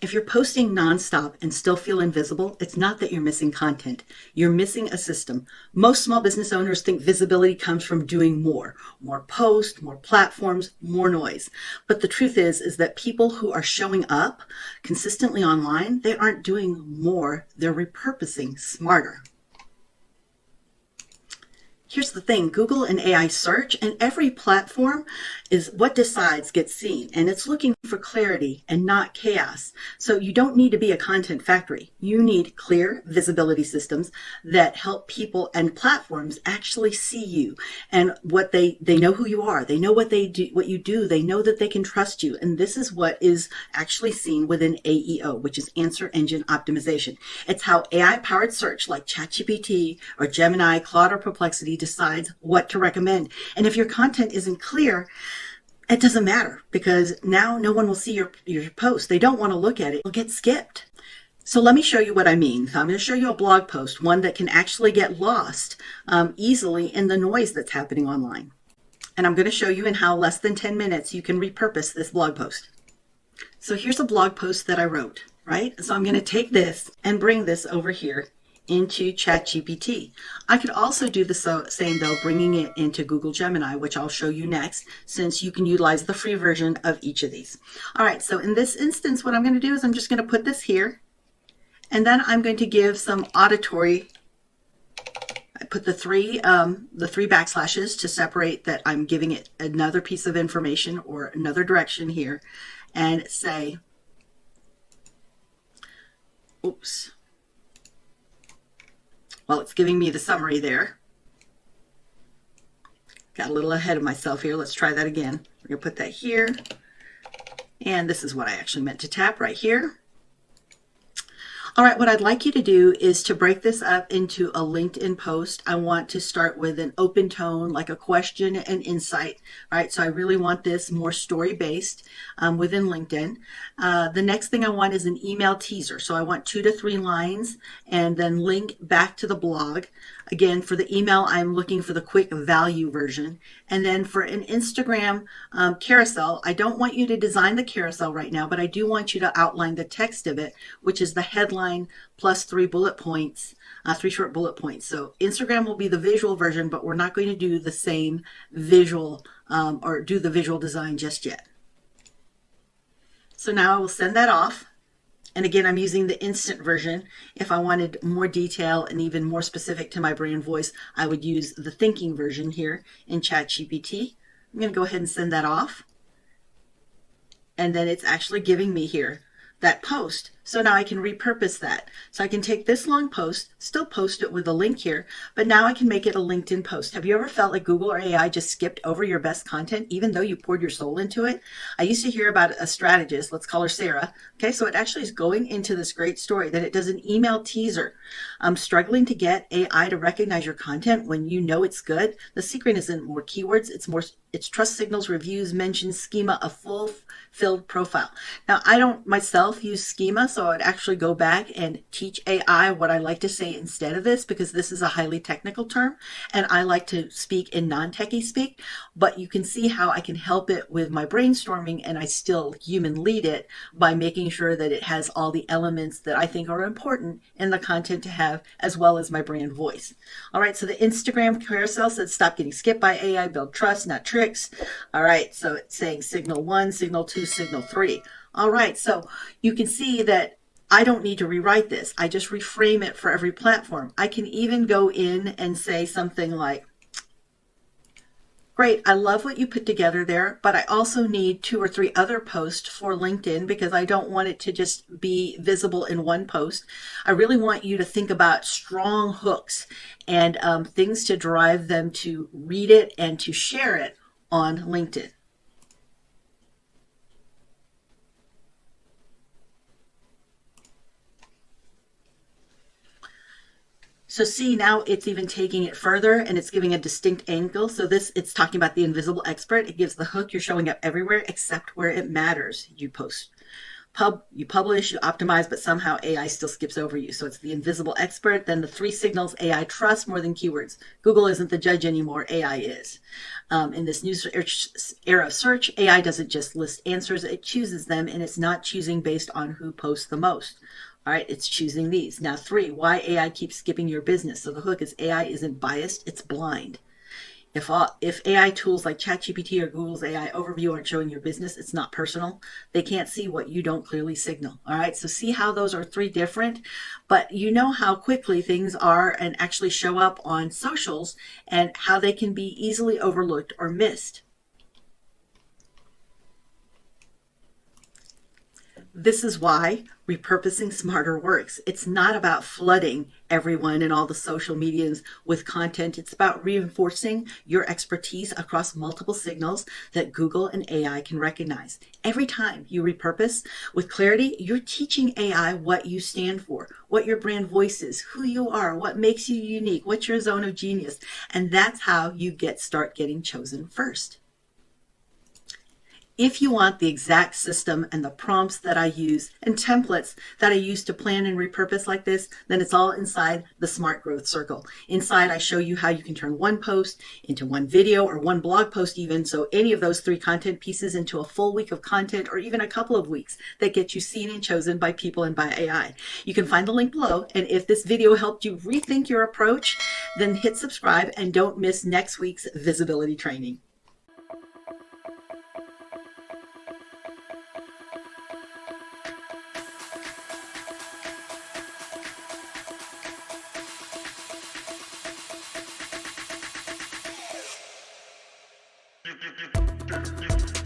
If you're posting nonstop and still feel invisible, it's not that you're missing content. You're missing a system. Most small business owners think visibility comes from doing more posts, more platforms, more noise. But the truth is that people who are showing up consistently online, they aren't doing more. They're repurposing smarter. Here's the thing, Google and AI search and every platform is what decides gets seen, and it's looking for clarity and not chaos. So you don't need to be a content factory. You need clear visibility systems that help people and platforms actually see you and what they know who you are. They know what they do, what you do. They know that they can trust you. And this is what is actually seen within AEO, which is answer engine optimization. It's how AI powered search like ChatGPT or Gemini, Claude, or Perplexity decides what to recommend. And if your content isn't clear, it doesn't matter because now no one will see your post. They don't want to look at it. It'll get skipped. So let me show you what I mean. I'm going to show you a blog post, one that can actually get lost easily in the noise that's happening online. And I'm going to show you in how less than 10 minutes you can repurpose this blog post. So here's a blog post that I wrote, right? So I'm going to take this and bring this over here into ChatGPT. I could also do the same though, bringing it into Google Gemini, which I'll show you next, since you can utilize the free version of each of these. All right, so in this instance, what I'm going to do is I'm just going to put this here, and then I'm going to give some auditory. I put the three backslashes to separate that I'm giving it another piece of information or another direction here, and say, oops. Well, it's giving me the summary there. Got a little ahead of myself here. Let's try that again. We're going to put that here. And this is what I actually meant to tap right here. All right, what I'd like you to do is to break this up into a LinkedIn post. I want to start with an open tone, like a question and insight. All right, so I really want this more story-based within LinkedIn. The next thing I want is an email teaser. So I want 2 to 3 lines and then link back to the blog. Again, for the email, I'm looking for the quick value version. And then for an Instagram carousel, I don't want you to design the carousel right now, but I do want you to outline the text of it, which is the headline plus 3 bullet points, 3 short bullet points. So Instagram will be the visual version, but we're not going to do the same visual or do the visual design just yet. So now I will send that off. And again, I'm using the instant version. If I wanted more detail and even more specific to my brand voice, I would use the thinking version here in ChatGPT. I'm going to go ahead and send that off. And then it's actually giving me here that post. So now I can repurpose that. So I can take this long post, still post it with a link here, but now I can make it a LinkedIn post. Have you ever felt like Google or AI just skipped over your best content, even though you poured your soul into it? I used to hear about a strategist, let's call her Sarah. Okay, so it actually is going into this great story that it does an email teaser. I'm struggling to get AI to recognize your content when you know it's good. The secret isn't more keywords, it's trust signals, reviews, mentions, schema, a full-filled profile. Now, I don't myself use schema, so I'd actually go back and teach AI what I like to say instead of this, because this is a highly technical term and I like to speak in non-techie speak, but you can see how I can help it with my brainstorming and I still human lead it by making sure that it has all the elements that I think are important in the content to have, as well as my brand voice. All right, so the Instagram carousel said stop getting skipped by AI, build trust, not tricks. All right, so it's saying signal 1, signal 2, signal 3. All right, so you can see that I don't need to rewrite this. I just reframe it for every platform. I can even go in and say something like, great, I love what you put together there, but I also need 2 or 3 other posts for LinkedIn because I don't want it to just be visible in one post. I really want you to think about strong hooks and things to drive them to read it and to share it on LinkedIn. So see, now it's even taking it further and it's giving a distinct angle. So this, it's talking about the invisible expert. It gives the hook. You're showing up everywhere except where it matters. You post. You publish, you optimize, but somehow AI still skips over you. So it's the invisible expert, then the three signals AI trusts more than keywords. Google isn't the judge anymore, AI is. In this new era of search, AI doesn't just list answers, it chooses them, and it's not choosing based on who posts the most. All right, it's choosing these. Now, 3, why AI keeps skipping your business. So the hook is AI isn't biased, it's blind. If AI tools like ChatGPT or Google's AI overview aren't showing your business, it's not personal. They can't see what you don't clearly signal. All right, so see how those are 3 different, but you know how quickly things are and actually show up on socials and how they can be easily overlooked or missed. This is why repurposing smarter works. It's not about flooding everyone and all the social medias with content. It's about reinforcing your expertise across multiple signals that Google and AI can recognize. Every time you repurpose with clarity, you're teaching AI what you stand for, what your brand voice is, who you are, what makes you unique, what's your zone of genius. And that's how you start getting chosen first. If you want the exact system and the prompts that I use and templates that I use to plan and repurpose like this, then it's all inside the Smart Growth Circle. Inside, I show you how you can turn one post into one video or one blog post even, so any of those 3 content pieces into a full week of content or even a couple of weeks that get you seen and chosen by people and by AI. You can find the link below, and if this video helped you rethink your approach, then hit subscribe and don't miss next week's visibility training. You